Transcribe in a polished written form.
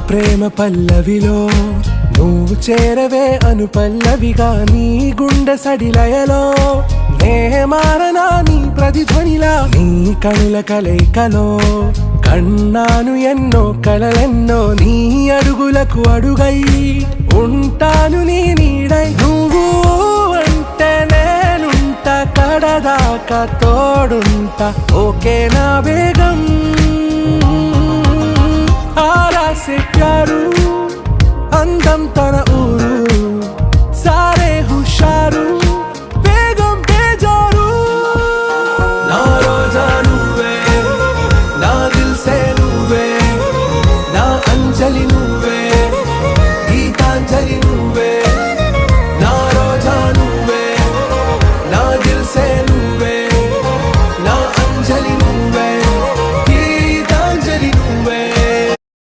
ప్రేమ పల్లవిలో నువ్వు చేరవే అను పల్లవిగా నీ గుండె సడిలయలో నే మారనా నీ ప్రతిధ్వనిలా నీ కనుల కలయికలో కన్నాను ఎన్నో కలలెన్నో నీ అడుగులకు అడుగై ఉంటాను నీ నీడై నువ్వు అంటే నేనుంట కడదాకా తోడుంటా ఓకే నా వేగం ఆరా से प्यारू అందం తన